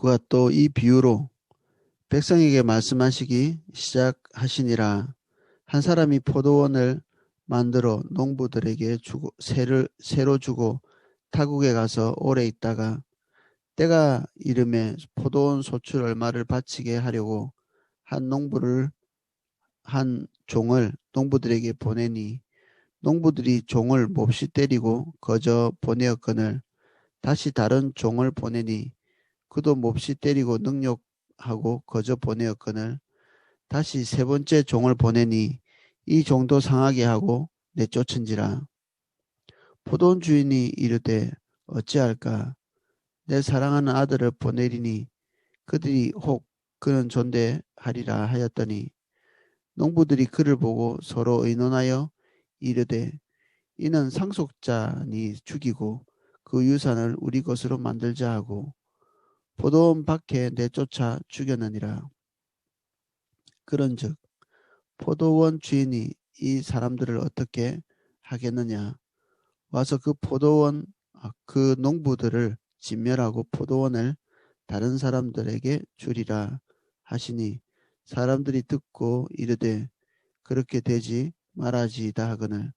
그가 또 이 비유로 백성에게 말씀하시기 시작하시니라. 한 사람이 포도원을 만들어 농부들에게 주고 새로 주고 타국에 가서 오래 있다가 때가 이름에 포도원 소출 얼마를 바치게 하려고 한 농부를 한 종을 농부들에게 보내니 농부들이 종을 몹시 때리고 거저 보내었거늘 다시 다른 종을 보내니 그도 몹시 때리고 능욕하고 거저 보내었거늘 다시 세 번째 종을 보내니 이 종도 상하게 하고 내쫓은지라. 포도원 주인이 이르되 어찌할까 내 사랑하는 아들을 보내리니 그들이 혹 그는 존대하리라 하였더니 농부들이 그를 보고 서로 의논하여 이르되 이는 상속자니 죽이고 그 유산을 우리 것으로 만들자 하고 포도원 밖에 내쫓아 죽였느니라. 그런즉 포도원 주인이 이 사람들을 어떻게 하겠느냐. 와서 그 농부들을 진멸하고 포도원을 다른 사람들에게 주리라 하시니 사람들이 듣고 이르되 그렇게 되지 말아지이다 하거늘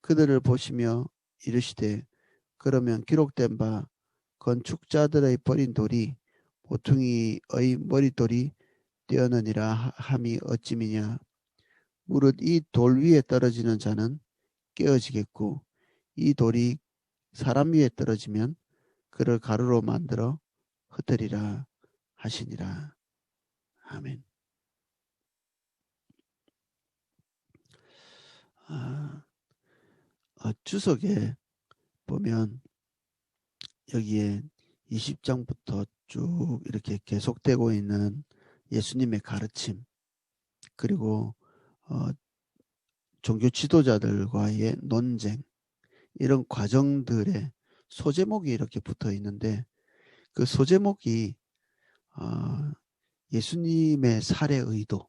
그들을 보시며 이르시되 그러면 기록된 바 건축자들의 버린 돌이 모퉁이의 머릿돌이 되었느니라 함이 어찌미냐. 무릇 이 돌 위에 떨어지는 자는 깨어지겠고 이 돌이 사람 위에 떨어지면 그를 가루로 만들어 흩으리라 하시니라. 아멘. 주석에 보면 여기에 20장부터 쭉 이렇게 계속되고 있는 예수님의 가르침 그리고 종교 지도자들과의 논쟁 이런 과정들의 소제목이 이렇게 붙어 있는데 그 소제목이 예수님의 살해 의도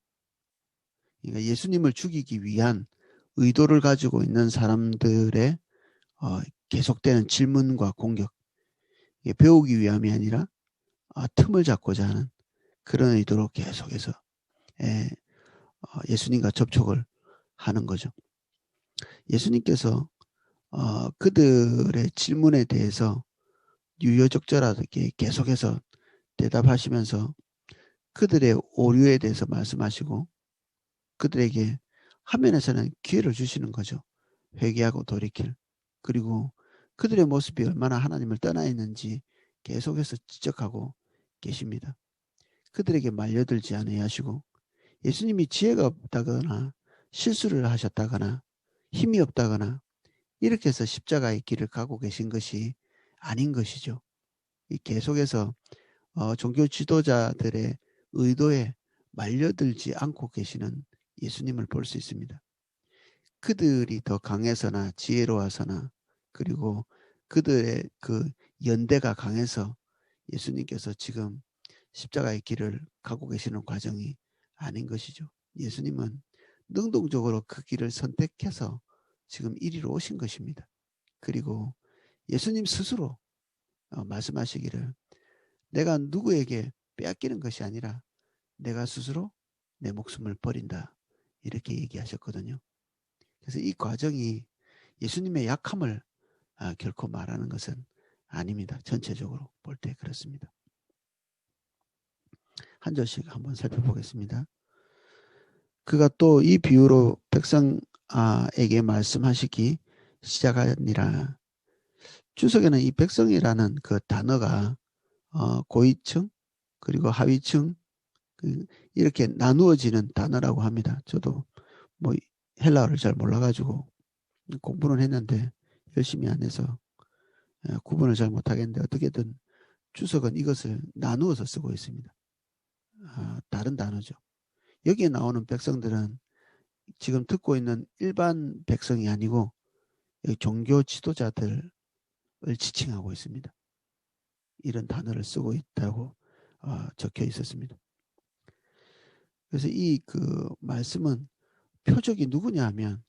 그러니까 예수님을 죽이기 위한 의도를 가지고 있는 사람들의 계속되는 질문과 공격 배우기 위함이 아니라 틈을 잡고자 하는 그런 의도로 계속해서 예수님과 접촉을 하는 거죠. 예수님께서 그들의 질문에 대해서 유효적절하게 계속해서 대답하시면서 그들의 오류에 대해서 말씀하시고 그들에게 한면에서는 기회를 주시는 거죠. 회개하고 돌이킬. 그리고 그들의 모습이 얼마나 하나님을 떠나 있는지 계속해서 지적하고 계십니다. 그들에게 말려들지 아니하시고 예수님이 지혜가 없다거나 실수를 하셨다거나 힘이 없다거나 이렇게 해서 십자가의 길을 가고 계신 것이 아닌 것이죠. 계속해서 종교 지도자들의 의도에 말려들지 않고 계시는 예수님을 볼 수 있습니다. 그들이 더 강해서나 지혜로워서나 그리고 그들의 그 연대가 강해서 예수님께서 지금 십자가의 길을 가고 계시는 과정이 아닌 것이죠. 예수님은 능동적으로 그 길을 선택해서 지금 이리로 오신 것입니다. 그리고 예수님 스스로 말씀하시기를 내가 누구에게 빼앗기는 것이 아니라 내가 스스로 내 목숨을 버린다 이렇게 얘기하셨거든요. 그래서 이 과정이 예수님의 약함을 결코 말하는 것은 아닙니다. 전체적으로 볼 때 그렇습니다. 한 절씩 한번 살펴보겠습니다. 그가 또 이 비유로 백성에게 말씀하시기 시작하니라. 주석에는 이 백성이라는 그 단어가 고위층 그리고 하위층 이렇게 나누어지는 단어라고 합니다. 저도 뭐 헬라어를 잘 몰라가지고 공부는 했는데 열심히 안 해서 구분을 잘 못하겠는데 어떻게든 주석은 이것을 나누어서 쓰고 있습니다. 다른 단어죠. 여기에 나오는 백성들은 지금 듣고 있는 일반 백성이 아니고 종교 지도자들을 지칭하고 있습니다. 이런 단어를 쓰고 있다고 적혀 있었습니다. 그래서 이 그 말씀은 표적이 누구냐 하면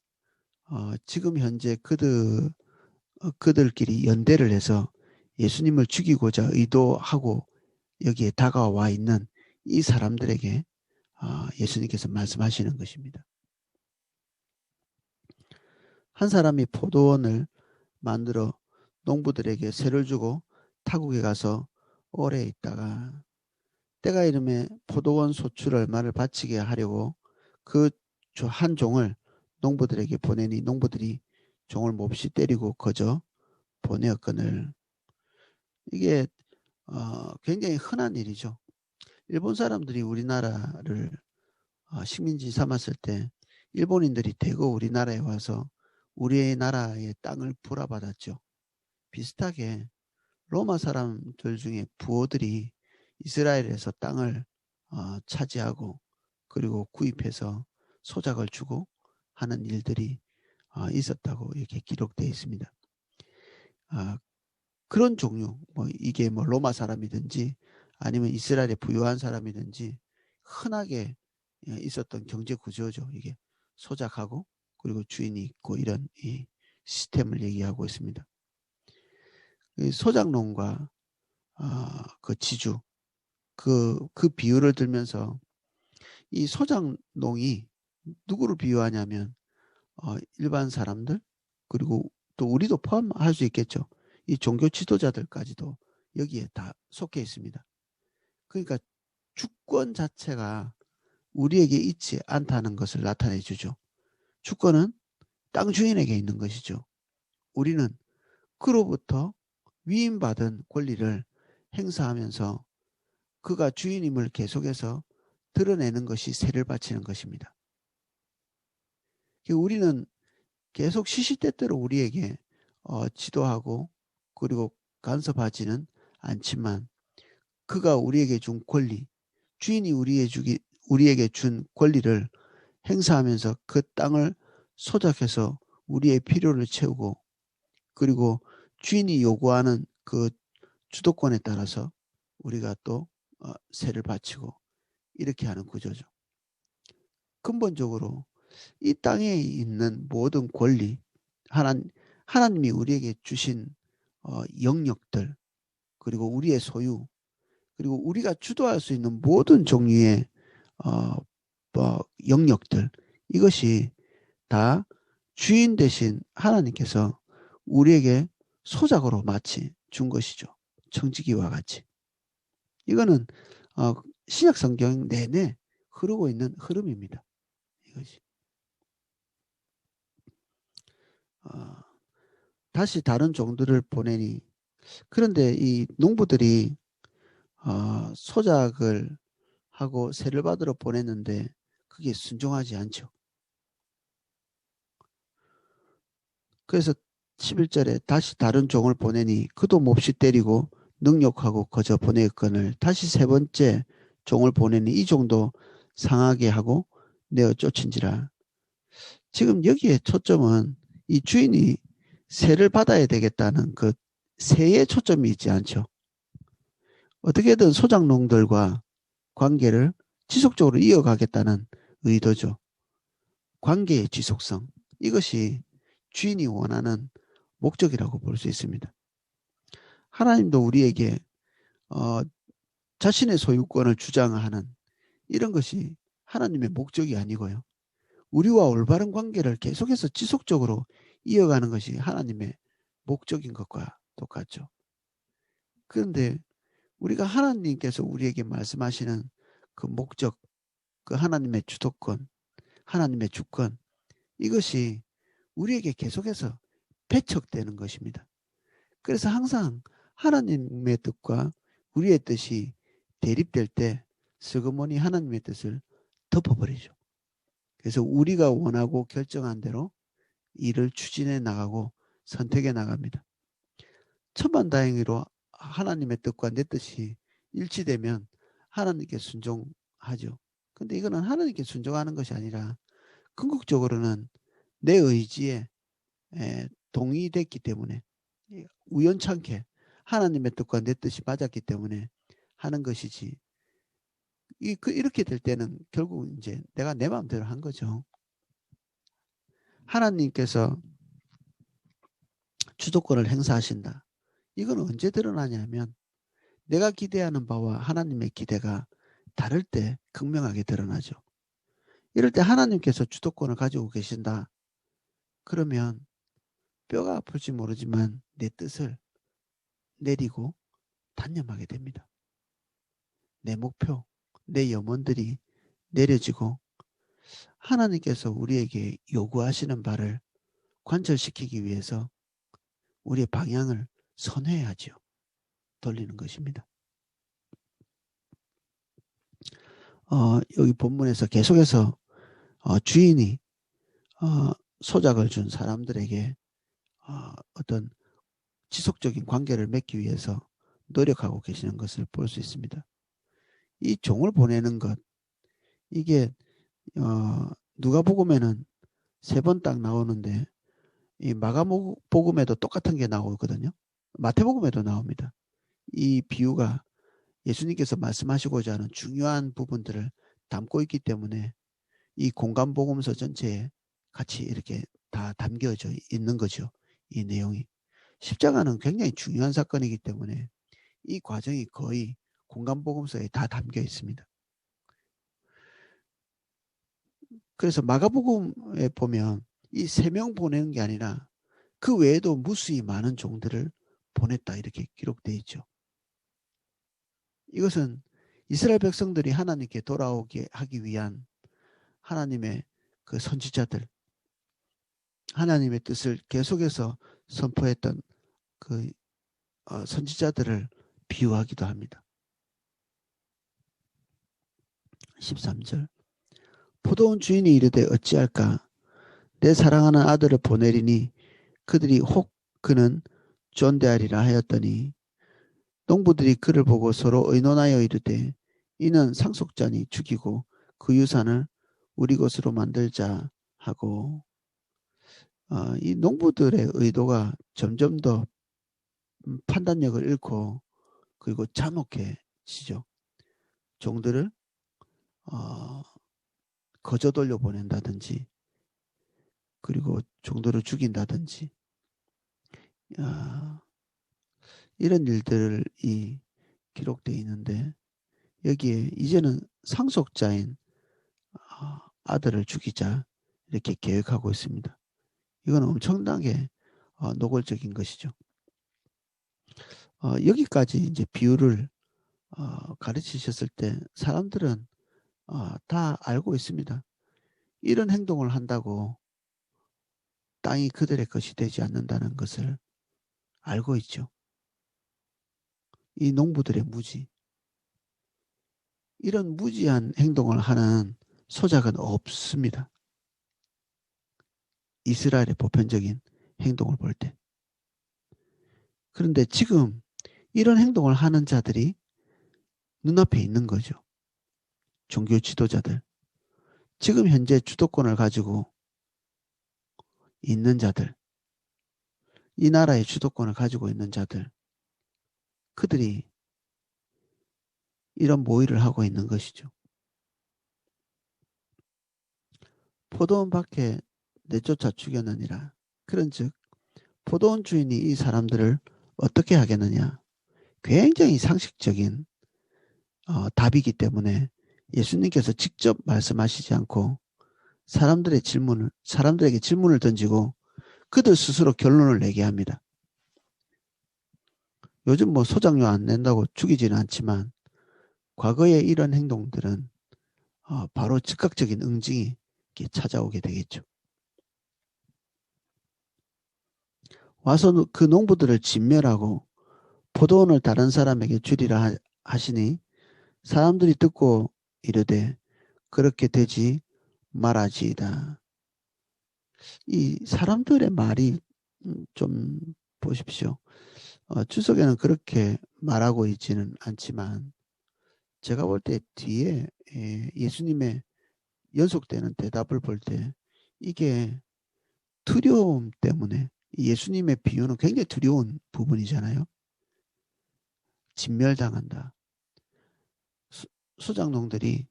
지금 현재 그들끼리 연대를 해서 예수님을 죽이고자 의도하고 여기에 다가와 있는 이 사람들에게 예수님께서 말씀하시는 것입니다. 한 사람이 포도원을 만들어 농부들에게 세를 주고 타국에 가서 오래 있다가 때가 이름에 포도원 소출 얼마를 바치게 하려고 그 한 종을 농부들에게 보내니 농부들이 종을 몹시 때리고 거저 보내었거늘. 이게 굉장히 흔한 일이죠. 일본 사람들이 우리나라를 식민지 삼았을 때 일본인들이 대거 우리나라에 와서 우리의 나라의 땅을 불화받았죠. 비슷하게 로마 사람들 중에 부호들이 이스라엘에서 땅을 차지하고 그리고 구입해서 소작을 주고 하는 일들이 있었다고 이렇게 기록되어 있습니다. 그런 종류, 이게 로마 사람이든지 아니면 이스라엘의 부유한 사람이든지 흔하게 있었던 경제 구조죠. 이게 소작하고 그리고 주인이 있고 이런 이 시스템을 얘기하고 있습니다. 소작농과 그 지주 그 비유를 들면서 이 소작농이 누구를 비유하냐면 일반 사람들 그리고 또 우리도 포함할 수 있겠죠. 이 종교 지도자들까지도 여기에 다 속해 있습니다. 그러니까 주권 자체가 우리에게 있지 않다는 것을 나타내 주죠. 주권은 땅 주인에게 있는 것이죠. 우리는 그로부터 위임받은 권리를 행사하면서 그가 주인임을 계속해서 드러내는 것이 세를 바치는 것입니다. 우리는 계속 시시때때로 우리에게 지도하고 그리고 간섭하지는 않지만 그가 우리에게 준 권리, 주인이 우리에게 준 권리를 행사하면서 그 땅을 소작해서 우리의 필요를 채우고 그리고 주인이 요구하는 그 주도권에 따라서 우리가 또 세를 바치고 이렇게 하는 구조죠. 근본적으로 이 땅에 있는 모든 권리, 하나님이 우리에게 주신 영역들, 그리고 우리의 소유, 그리고 우리가 주도할 수 있는 모든 종류의 영역들, 이것이 다 주인 대신 하나님께서 우리에게 소작으로 마치 준 것이죠. 청지기와 같이. 이거는 신약 성경 내내 흐르고 있는 흐름입니다. 이것이. 다시 다른 종들을 보내니 그런데 이 농부들이 소작을 하고 세를 받으러 보냈는데 그게 순종하지 않죠. 그래서 11절에 다시 다른 종을 보내니 그도 몹시 때리고 능욕하고 거저 보내거늘 다시 세 번째 종을 보내니 이 종도 상하게 하고 내어 쫓은지라. 지금 여기에 초점은 이 주인이 세를 받아야 되겠다는 그 세에 초점이 있지 않죠. 어떻게든 소작농들과 관계를 지속적으로 이어가겠다는 의도죠. 관계의 지속성. 이것이 주인이 원하는 목적이라고 볼 수 있습니다. 하나님도 우리에게 자신의 소유권을 주장하는 이런 것이 하나님의 목적이 아니고요. 우리와 올바른 관계를 계속해서 지속적으로 이어가는 것이 하나님의 목적인 것과 똑같죠. 그런데 우리가 하나님께서 우리에게 말씀하시는 그 목적, 그 하나님의 주도권, 하나님의 주권, 이것이 우리에게 계속해서 배척되는 것입니다. 그래서 항상 하나님의 뜻과 우리의 뜻이 대립될 때 슬그머니 하나님의 뜻을 덮어버리죠. 그래서 우리가 원하고 결정한 대로 일을 추진해 나가고 선택해 나갑니다. 천만다행히로 하나님의 뜻과 내 뜻이 일치되면 하나님께 순종하죠. 근데 이거는 하나님께 순종하는 것이 아니라 궁극적으로는 내 의지에 동의됐기 때문에 우연찮게 하나님의 뜻과 내 뜻이 맞았기 때문에 하는 것이지. 이렇게 될 때는 결국 이제 내가 내 마음대로 한 거죠. 하나님께서 주도권을 행사하신다. 이건 언제 드러나냐면 내가 기대하는 바와 하나님의 기대가 다를 때 극명하게 드러나죠. 이럴 때 하나님께서 주도권을 가지고 계신다. 그러면 뼈가 아플지 모르지만 내 뜻을 내리고 단념하게 됩니다. 내 목표, 내 염원들이 내려지고 하나님께서 우리에게 요구하시는 바를 관철시키기 위해서 우리의 방향을 선회하죠. 돌리는 것입니다. 여기 본문에서 계속해서 주인이 소작을 준 사람들에게 어떤 지속적인 관계를 맺기 위해서 노력하고 계시는 것을 볼 수 있습니다. 이 종을 보내는 것, 이게 누가복음에는 3번 딱 나오는데 이 마가복음에도 똑같은 게 나오거든요. 마태복음에도 나옵니다. 이 비유가 예수님께서 말씀하시고자 하는 중요한 부분들을 담고 있기 때문에 이 공간복음서 전체에 같이 이렇게 다 담겨져 있는 거죠. 이 내용이. 십자가는 굉장히 중요한 사건이기 때문에 이 과정이 거의 공간복음서에 다 담겨 있습니다. 그래서 마가복음에 보면 이 3명 보내는 게 아니라 그 외에도 무수히 많은 종들을 보냈다 이렇게 기록되어 있죠. 이것은 이스라엘 백성들이 하나님께 돌아오게 하기 위한 하나님의 그 선지자들, 하나님의 뜻을 계속해서 선포했던 그 선지자들을 비유하기도 합니다. 13절 포도원 주인이 이르되 어찌할까 내 사랑하는 아들을 보내리니 그들이 혹 그는 존대하리라 하였더니 농부들이 그를 보고 서로 의논하여 이르되 이는 상속자니 죽이고 그 유산을 우리 것으로 만들자 하고 이 농부들의 의도가 점점 더 판단력을 잃고 그리고 잔혹해지죠. 종들을 거저 돌려보낸다든지 그리고 종들을 죽인다든지 이런 일들이 기록되어 있는데 여기에 이제는 상속자인 아들을 죽이자 이렇게 계획하고 있습니다. 이건 엄청나게 노골적인 것이죠. 여기까지 이제 비유를 가르치셨을 때 사람들은 다 알고 있습니다. 이런 행동을 한다고 땅이 그들의 것이 되지 않는다는 것을 알고 있죠. 이 농부들의 무지. 이런 무지한 행동을 하는 소작은 없습니다. 이스라엘의 보편적인 행동을 볼 때. 그런데 지금 이런 행동을 하는 자들이 눈앞에 있는 거죠. 종교 지도자들. 지금 현재 주도권을 가지고 있는 자들. 이 나라의 주도권을 가지고 있는 자들. 그들이 이런 모의를 하고 있는 것이죠. 포도원 밖에 내쫓아 죽였느니라. 그런즉 포도원 주인이 이 사람들을 어떻게 하겠느냐. 굉장히 상식적인 답이기 때문에 예수님께서 직접 말씀하시지 않고 사람들에게 질문을 던지고 그들 스스로 결론을 내게 합니다. 요즘 뭐 소장료 안 낸다고 죽이지는 않지만 과거에 이런 행동들은 바로 즉각적인 응징이 찾아오게 되겠죠. 와서 그 농부들을 진멸하고 포도원을 다른 사람에게 주리라 하시니 사람들이 듣고 이르되 그렇게 되지 말아지이다. 이 사람들의 말이 좀 보십시오. 주석에는 그렇게 말하고 있지는 않지만 제가 볼 때 뒤에 예수님의 연속되는 대답을 볼 때 이게 두려움 때문에 예수님의 비유는 굉장히 두려운 부분이잖아요. 진멸당한다. 소작농들이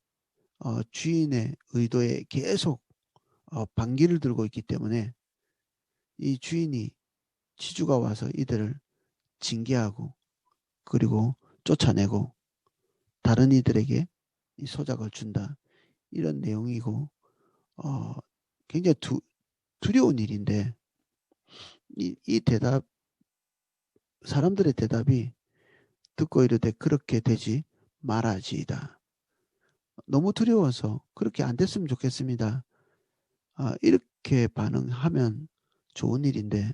주인의 의도에 계속 반기를 들고 있기 때문에 이 주인이 지주가 와서 이들을 징계하고 그리고 쫓아내고 다른 이들에게 이 소작을 준다. 이런 내용이고 굉장히 두려운 일인데 이 대답 사람들의 대답이 듣고 이르되 그렇게 되지 말아지이다. 너무 두려워서 그렇게 안 됐으면 좋겠습니다. 이렇게 반응하면 좋은 일인데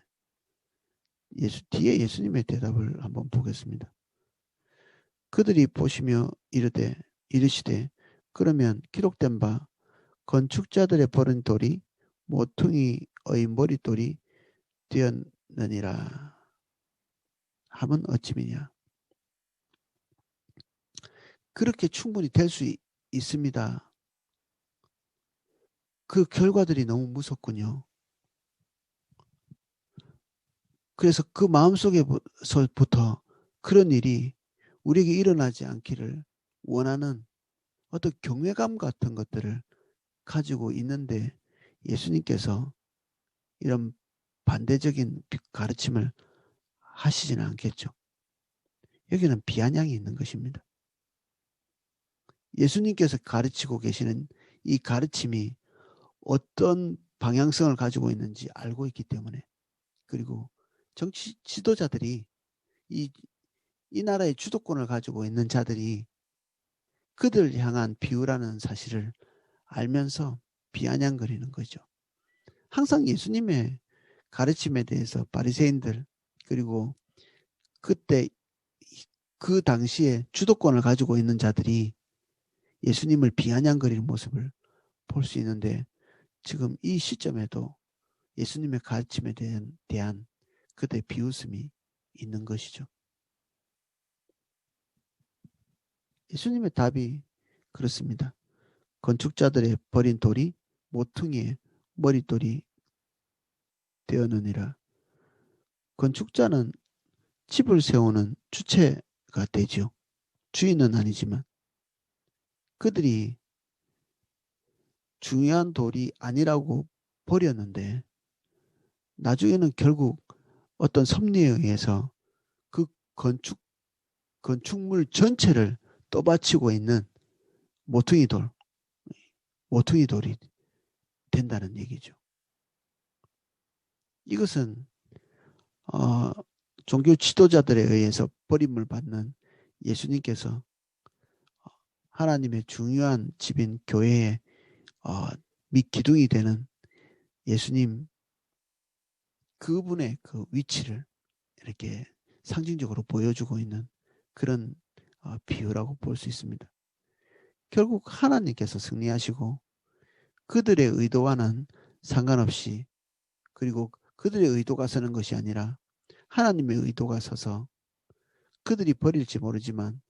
뒤에 예수님의 대답을 한번 보겠습니다. 그들이 보시며 이르시되 그러면 기록된 바 건축자들의 버린 돌이 모퉁이의 머릿돌이 되었느니라 하면 어찌미냐. 그렇게 충분히 될 수 있습니다. 그 결과들이 너무 무섭군요. 그래서 그 마음속에서부터 그런 일이 우리에게 일어나지 않기를 원하는 어떤 경외감 같은 것들을 가지고 있는데 예수님께서 이런 반대적인 가르침을 하시지는 않겠죠. 여기는 비아냥이 있는 것입니다. 예수님께서 가르치고 계시는 이 가르침이 어떤 방향성을 가지고 있는지 알고 있기 때문에, 그리고 정치 지도자들이 이 나라의 주도권을 가지고 있는 자들이 그들 향한 비유라는 사실을 알면서 비아냥거리는 거죠. 항상 예수님의 가르침에 대해서 바리새인들 그리고 그때 그 당시에 주도권을 가지고 있는 자들이 예수님을 비아냥거리는 모습을 볼 수 있는데 지금 이 시점에도 예수님의 가르침에 대한 그들의 비웃음이 있는 것이죠. 예수님의 답이 그렇습니다. 건축자들의 버린 돌이 모퉁이의 머릿돌이 되었느니라. 건축자는 집을 세우는 주체가 되죠. 주인은 아니지만 그들이 중요한 돌이 아니라고 버렸는데 나중에는 결국 어떤 섭리에 의해서 그 건축물 전체를 떠받치고 있는 모퉁이돌이 된다는 얘기죠. 이것은 종교 지도자들에 의해서 버림을 받는 예수님께서 하나님의 중요한 집인 교회의 밑 기둥이 되는 예수님 그분의 그 위치를 이렇게 상징적으로 보여주고 있는 그런 비유라고 볼 수 있습니다. 결국 하나님께서 승리하시고 그들의 의도와는 상관없이, 그리고 그들의 의도가 서는 것이 아니라 하나님의 의도가 서서 그들이 버릴지 모르지만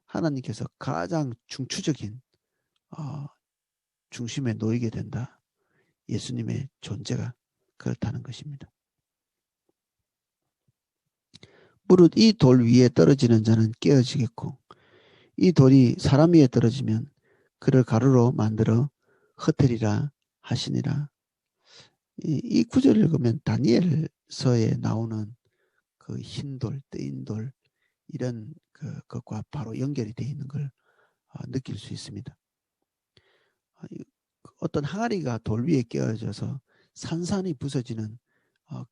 하나님께서 가장 중추적인 중심에 놓이게 된다. 예수님의 존재가 그렇다는 것입니다. 무릇 이 돌 위에 떨어지는 자는 깨어지겠고 이 돌이 사람 위에 떨어지면 그를 가루로 만들어 흩으리라 하시니라. 이 구절을 읽으면 다니엘서에 나오는 그 흰돌, 뜨인 돌 이런 것과 바로 연결이 되어 있는 걸 느낄 수 있습니다. 어떤 항아리가 돌 위에 깨어져서 산산이 부서지는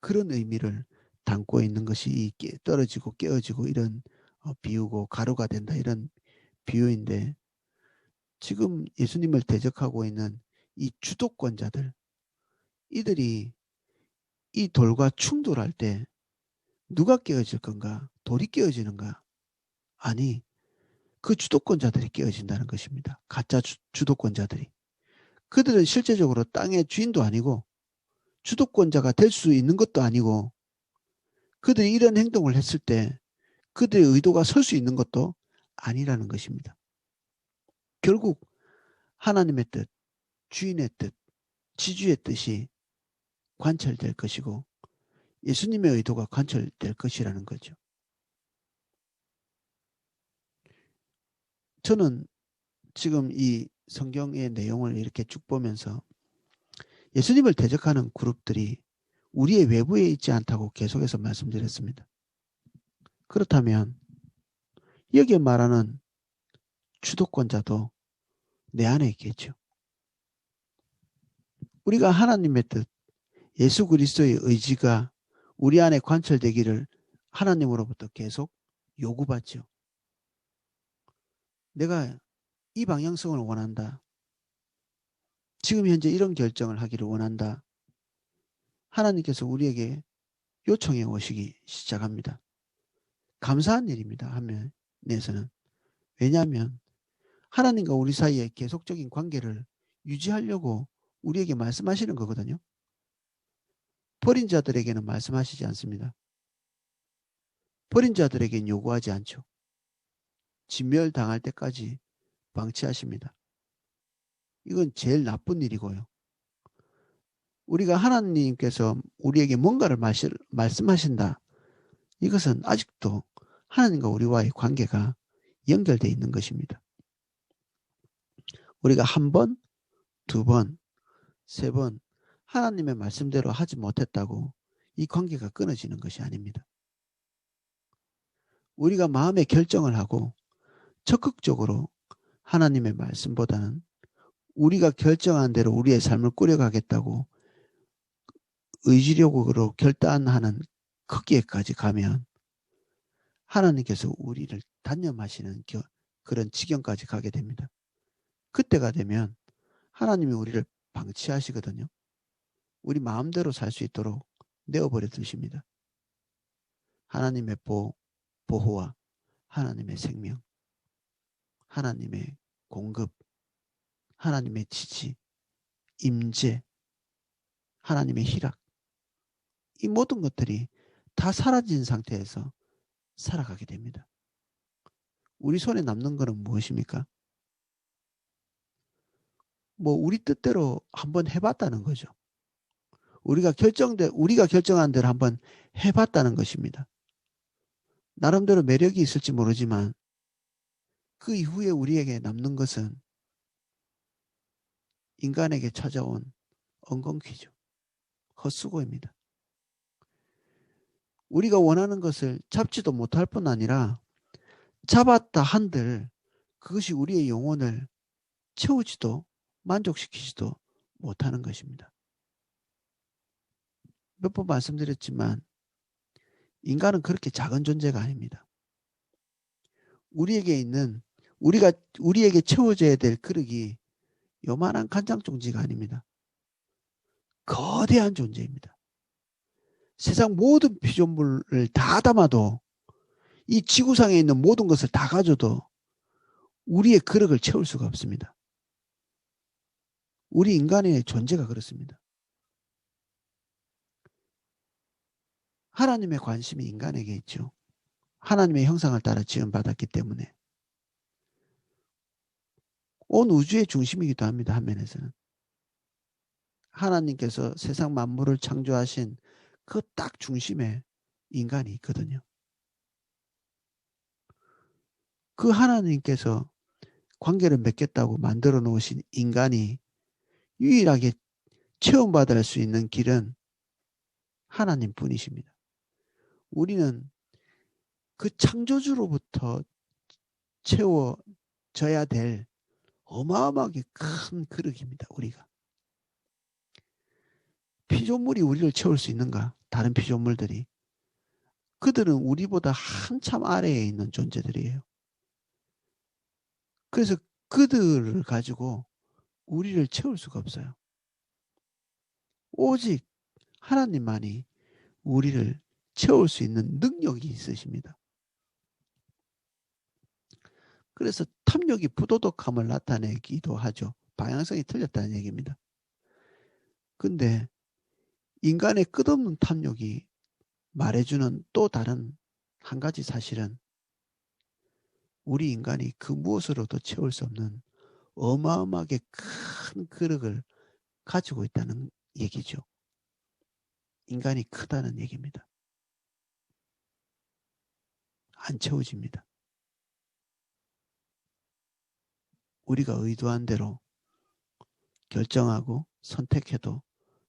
그런 의미를 담고 있는 것이 이 떨어지고 깨어지고 이런 비유고 가루가 된다 이런 비유인데, 지금 예수님을 대적하고 있는 이 주도권자들, 이들이 이 돌과 충돌할 때 누가 깨어질 건가? 돌이 깨어지는가? 아니, 그 주도권자들이 깨어진다는 것입니다. 가짜 주도권자들이. 그들은 실제적으로 땅의 주인도 아니고 주도권자가 될 수 있는 것도 아니고 그들이 이런 행동을 했을 때 그들의 의도가 설 수 있는 것도 아니라는 것입니다. 결국 하나님의 뜻, 주인의 뜻, 지주의 뜻이 관철될 것이고 예수님의 의도가 관철될 것이라는 거죠. 저는 지금 이 성경의 내용을 이렇게 쭉 보면서 예수님을 대적하는 그룹들이 우리의 외부에 있지 않다고 계속해서 말씀드렸습니다. 그렇다면 여기에 말하는 주도권자도 내 안에 있겠죠. 우리가 하나님의 뜻, 예수 그리스도의 의지가 우리 안에 관철되기를 하나님으로부터 계속 요구받죠. 내가 이 방향성을 원한다. 지금 현재 이런 결정을 하기를 원한다. 하나님께서 우리에게 요청해 오시기 시작합니다. 감사한 일입니다. 한면에서는. 왜냐하면 하나님과 우리 사이에 계속적인 관계를 유지하려고 우리에게 말씀하시는 거거든요. 버린 자들에게는 말씀하시지 않습니다. 버린 자들에게는 요구하지 않죠. 진멸당할 때까지 방치하십니다. 이건 제일 나쁜 일이고요. 우리가 하나님께서 우리에게 뭔가를 말씀하신다. 이것은 아직도 하나님과 우리와의 관계가 연결되어 있는 것입니다. 우리가 한 번, 두 번, 세 번 하나님의 말씀대로 하지 못했다고 이 관계가 끊어지는 것이 아닙니다. 우리가 마음의 결정을 하고 적극적으로 하나님의 말씀보다는 우리가 결정한 대로 우리의 삶을 꾸려가겠다고 의지력으로 결단하는 크기에까지 가면 하나님께서 우리를 단념하시는 그런 지경까지 가게 됩니다. 그때가 되면 하나님이 우리를 방치하시거든요. 우리 마음대로 살 수 있도록 내어버려 두십니다. 하나님의 보호와 하나님의 생명, 하나님의 공급, 하나님의 지지, 임재, 하나님의 희락, 이 모든 것들이 다 사라진 상태에서 살아가게 됩니다. 우리 손에 남는 것은 무엇입니까? 우리 뜻대로 한번 해봤다는 거죠. 우리가 결정한 대로 한번 해봤다는 것입니다. 나름대로 매력이 있을지 모르지만 그 이후에 우리에게 남는 것은 인간에게 찾아온 엉겅퀴죠. 헛수고입니다. 우리가 원하는 것을 잡지도 못할 뿐 아니라 잡았다 한들 그것이 우리의 영혼을 채우지도 만족시키지도 못하는 것입니다. 몇 번 말씀드렸지만 인간은 그렇게 작은 존재가 아닙니다. 우리에게 채워져야 될 그릇이 요만한 간장종지가 아닙니다. 거대한 존재입니다. 세상 모든 피조물을 다 담아도 이 지구상에 있는 모든 것을 다 가져도 우리의 그릇을 채울 수가 없습니다. 우리 인간의 존재가 그렇습니다. 하나님의 관심이 인간에게 있죠. 하나님의 형상을 따라 지음받았기 때문에 온 우주의 중심이기도 합니다. 한면에서는. 하나님께서 세상 만물을 창조하신 그 딱 중심에 인간이 있거든요. 그 하나님께서 관계를 맺겠다고 만들어 놓으신 인간이 유일하게 체험받을 수 있는 길은 하나님 뿐이십니다. 우리는 그 창조주로부터 채워져야 될 어마어마하게 큰 그릇입니다. 우리가. 피조물이 우리를 채울 수 있는가? 다른 피조물들이. 그들은 우리보다 한참 아래에 있는 존재들이에요. 그래서 그들을 가지고 우리를 채울 수가 없어요. 오직 하나님만이 우리를 채울 수 있는 능력이 있으십니다. 그래서 탐욕이 부도덕함을 나타내기도 하죠. 방향성이 틀렸다는 얘기입니다. 근데 인간의 끝없는 탐욕이 말해주는 또 다른 한 가지 사실은 우리 인간이 그 무엇으로도 채울 수 없는 어마어마하게 큰 그릇을 가지고 있다는 얘기죠. 인간이 크다는 얘기입니다. 안 채워집니다. 우리가 의도한 대로 결정하고 선택해도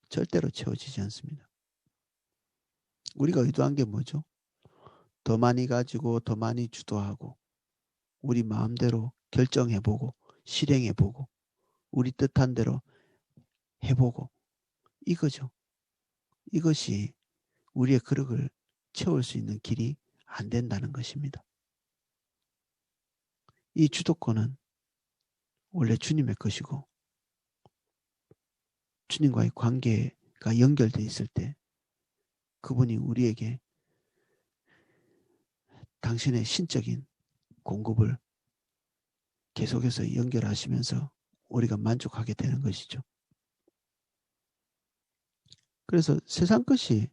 절대로 채워지지 않습니다. 우리가 의도한 게 뭐죠? 더 많이 가지고 더 많이 주도하고 우리 마음대로 결정해보고 실행해보고 우리 뜻한 대로 해보고 이거죠. 이것이 우리의 그릇을 채울 수 있는 길이 안 된다는 것입니다. 이 주도권은 원래 주님의 것이고 주님과의 관계가 연결되어 있을 때 그분이 우리에게 당신의 신적인 공급을 계속해서 연결하시면서 우리가 만족하게 되는 것이죠. 그래서 세상 것이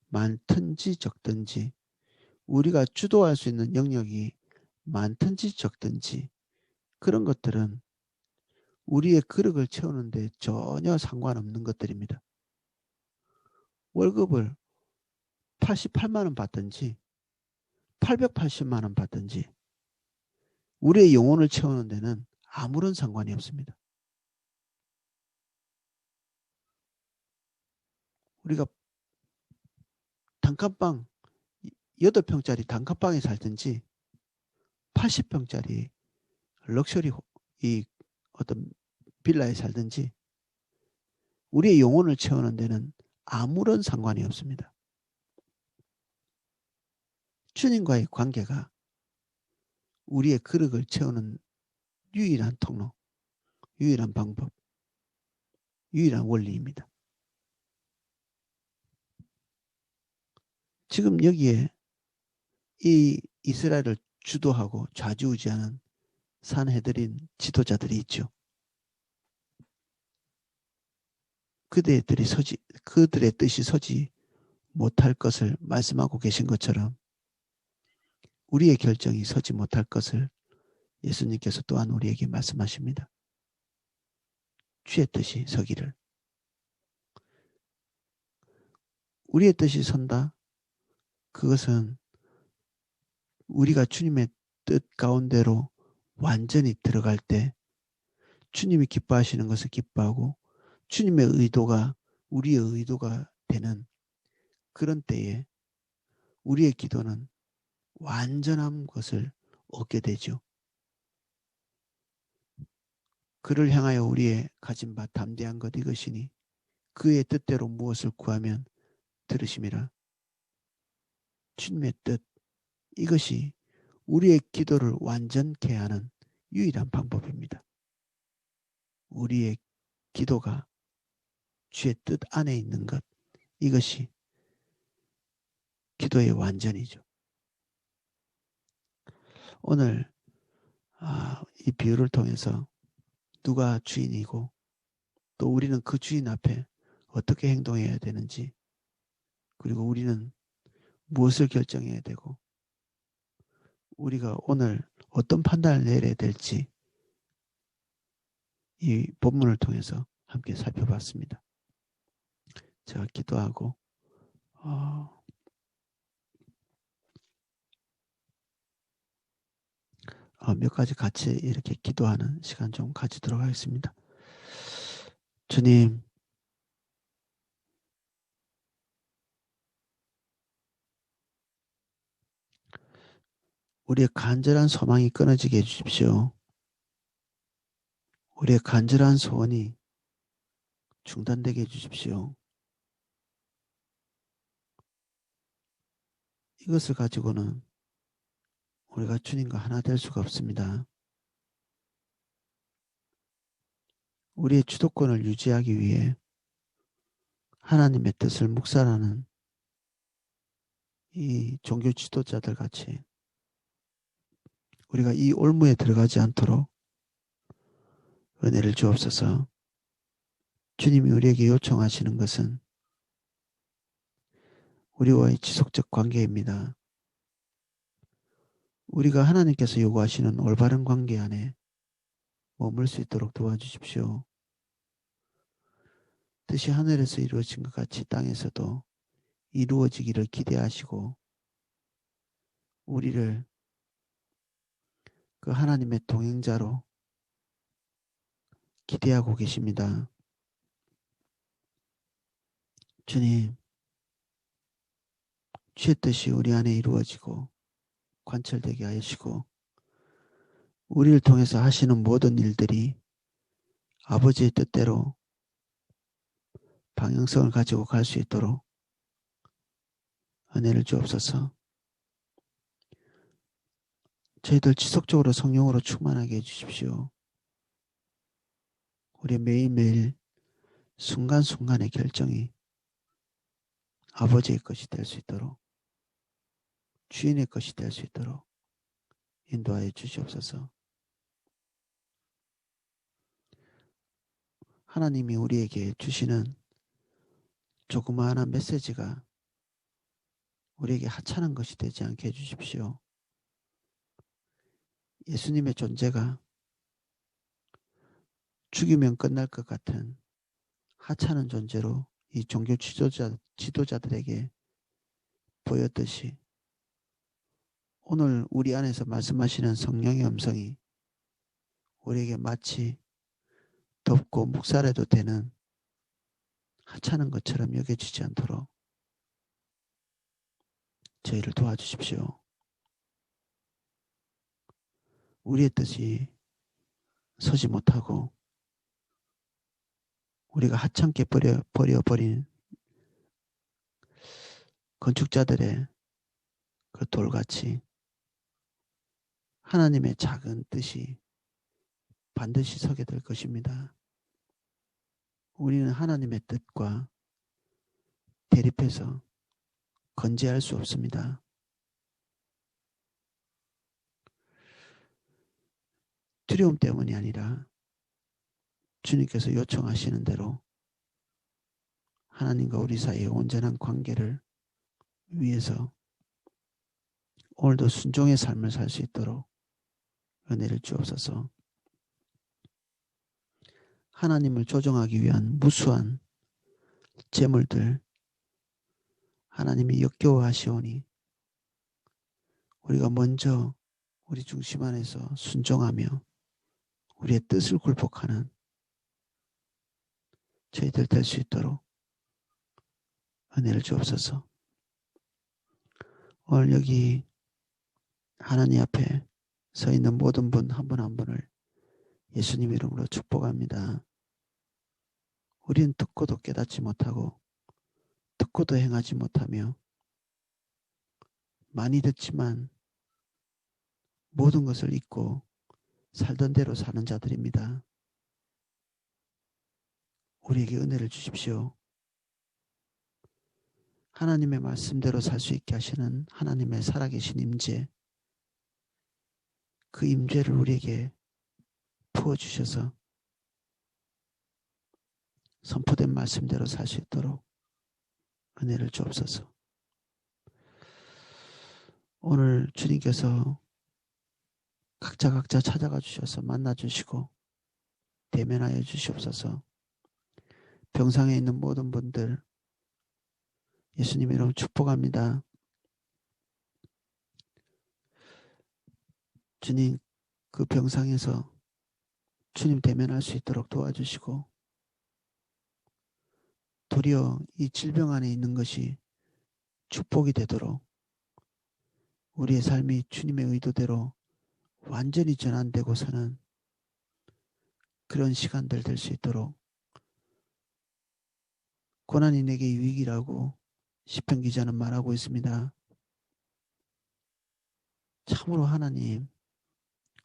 많든지 적든지 우리가 주도할 수 있는 영역이 많든지 적든지 그런 것들은 우리의 그릇을 채우는데 전혀 상관없는 것들입니다. 월급을 88만 원 받든지 880만 원 받든지 우리의 영혼을 채우는 데는 아무런 상관이 없습니다. 우리가 단칸방 8평짜리 단칸방에 살든지 80평짜리 럭셔리 이 어떤 빌라에 살든지 우리의 영혼을 채우는 데는 아무런 상관이 없습니다. 주님과의 관계가 우리의 그릇을 채우는 유일한 통로, 유일한 방법, 유일한 원리입니다. 지금 여기에 이 이스라엘을 주도하고 좌지우지하는 산헤드린 지도자들이 있죠. 그들의 뜻이 서지 못할 것을 말씀하고 계신 것처럼 우리의 결정이 서지 못할 것을 예수님께서 또한 우리에게 말씀하십니다. 주의 뜻이 서기를. 우리의 뜻이 선다. 그것은 우리가 주님의 뜻 가운데로 완전히 들어갈 때 주님이 기뻐하시는 것을 기뻐하고 주님의 의도가 우리의 의도가 되는 그런 때에 우리의 기도는 완전한 것을 얻게 되죠. 그를 향하여 우리의 가진 바 담대한 것 이것이니 그의 뜻대로 무엇을 구하면 들으심이라. 주님의 뜻 이것이 우리의 기도를 완전케 하는 유일한 방법입니다. 우리의 기도가 주의 뜻 안에 있는 것 이것이 기도의 완전이죠. 오늘 이 비유를 통해서 누가 주인이고 또 우리는 그 주인 앞에 어떻게 행동해야 되는지 그리고 우리는 무엇을 결정해야 되고 우리가 오늘 어떤 판단을 내려야 될지 이 본문을 통해서 함께 살펴봤습니다. 제가 기도하고 몇 가지 같이 이렇게 기도하는 시간 좀 가지도록 하겠습니다. 주님, 우리의 간절한 소망이 끊어지게 해주십시오. 우리의 간절한 소원이 중단되게 해주십시오. 이것을 가지고는 우리가 주님과 하나 될 수가 없습니다. 우리의 주도권을 유지하기 위해 하나님의 뜻을 묵살하는 이 종교 지도자들 같이 우리가 이 올무에 들어가지 않도록 은혜를 주옵소서. 주님이 우리에게 요청하시는 것은 우리와의 지속적 관계입니다. 우리가 하나님께서 요구하시는 올바른 관계 안에 머물 수 있도록 도와주십시오. 뜻이 하늘에서 이루어진 것 같이 땅에서도 이루어지기를 기대하시고 우리를 그 하나님의 동행자로 기대하고 계십니다. 주님, 주의 뜻이 우리 안에 이루어지고 관철되게 하시고 우리를 통해서 하시는 모든 일들이 아버지의 뜻대로 방향성을 가지고 갈 수 있도록 은혜를 주옵소서. 저희들 지속적으로 성령으로 충만하게 해주십시오. 우리 매일매일 순간순간의 결정이 아버지의 것이 될 수 있도록, 주인의 것이 될 수 있도록 인도하여 주시옵소서. 하나님이 우리에게 주시는 조그마한 메시지가 우리에게 하찮은 것이 되지 않게 해주십시오. 예수님의 존재가 죽이면 끝날 것 같은 하찮은 존재로 이 종교 지도자들에게 보였듯이 오늘 우리 안에서 말씀하시는 성령의 음성이 우리에게 마치 덥고 묵살해도 되는 하찮은 것처럼 여겨지지 않도록 저희를 도와주십시오. 우리의 뜻이 서지 못하고 우리가 하찮게 버려버린 건축자들의 그 돌같이 하나님의 작은 뜻이 반드시 서게 될 것입니다. 우리는 하나님의 뜻과 대립해서 건재할 수 없습니다. 두려움 때문이 아니라 주님께서 요청하시는 대로 하나님과 우리 사이의 온전한 관계를 위해서 오늘도 순종의 삶을 살 수 있도록 은혜를 주옵소서. 하나님을 조종하기 위한 무수한 재물들 하나님이 역겨워하시오니 우리가 먼저 우리 중심 안에서 순종하며 우리의 뜻을 굴복하는 저희들 될 수 있도록 은혜를 주옵소서. 오늘 여기 하나님 앞에 서 있는 모든 분 한 분 한 분을 예수님 이름으로 축복합니다. 우리는 듣고도 깨닫지 못하고 듣고도 행하지 못하며 많이 듣지만 모든 것을 잊고 살던 대로 사는 자들입니다. 우리에게 은혜를 주십시오. 하나님의 말씀대로 살 수 있게 하시는 하나님의 살아계신 임재, 그 임재를 우리에게 부어주셔서 선포된 말씀대로 살 수 있도록 은혜를 주옵소서. 오늘 주님께서 각자 찾아가 주셔서 만나 주시고 대면하여 주시옵소서. 병상에 있는 모든 분들 예수님 이름 축복합니다. 주님, 그 병상에서 주님 대면할 수 있도록 도와주시고 도리어 이 질병 안에 있는 것이 축복이 되도록 우리의 삶이 주님의 의도대로 완전히 전환되고서는 그런 시간들 될 수 있도록 고난이 내게 유익이라고 시편 기자는 말하고 있습니다. 참으로 하나님,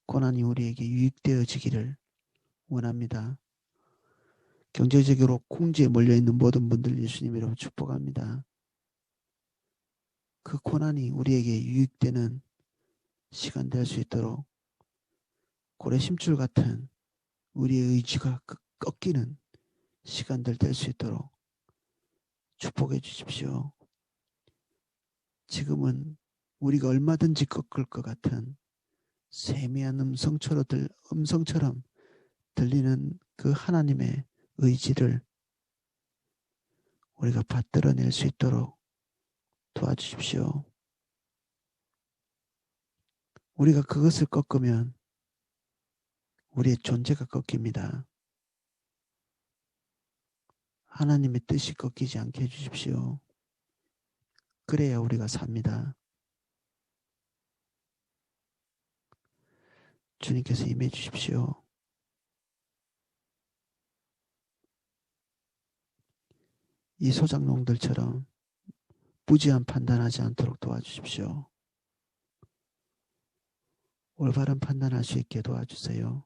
고난이 우리에게 유익되어지기를 원합니다. 경제적으로 궁지에 몰려있는 모든 분들 예수님 이름으로 축복합니다. 그 고난이 우리에게 유익되는 시간 될 수 있도록 고래 심줄 같은 우리의 의지가 꺾이는 시간들 될 수 있도록 축복해 주십시오. 지금은 우리가 얼마든지 꺾을 것 같은 세미한 음성처럼 들리는 그 하나님의 의지를 우리가 받들어낼 수 있도록 도와주십시오. 우리가 그것을 꺾으면 우리의 존재가 꺾입니다. 하나님의 뜻이 꺾이지 않게 해주십시오. 그래야 우리가 삽니다. 주님께서 임해 주십시오. 이 소작농들처럼 무지한 판단하지 않도록 도와주십시오. 올바른 판단할 수 있게 도와주세요.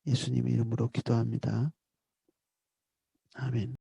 예수님 이름으로 기도합니다. 아멘.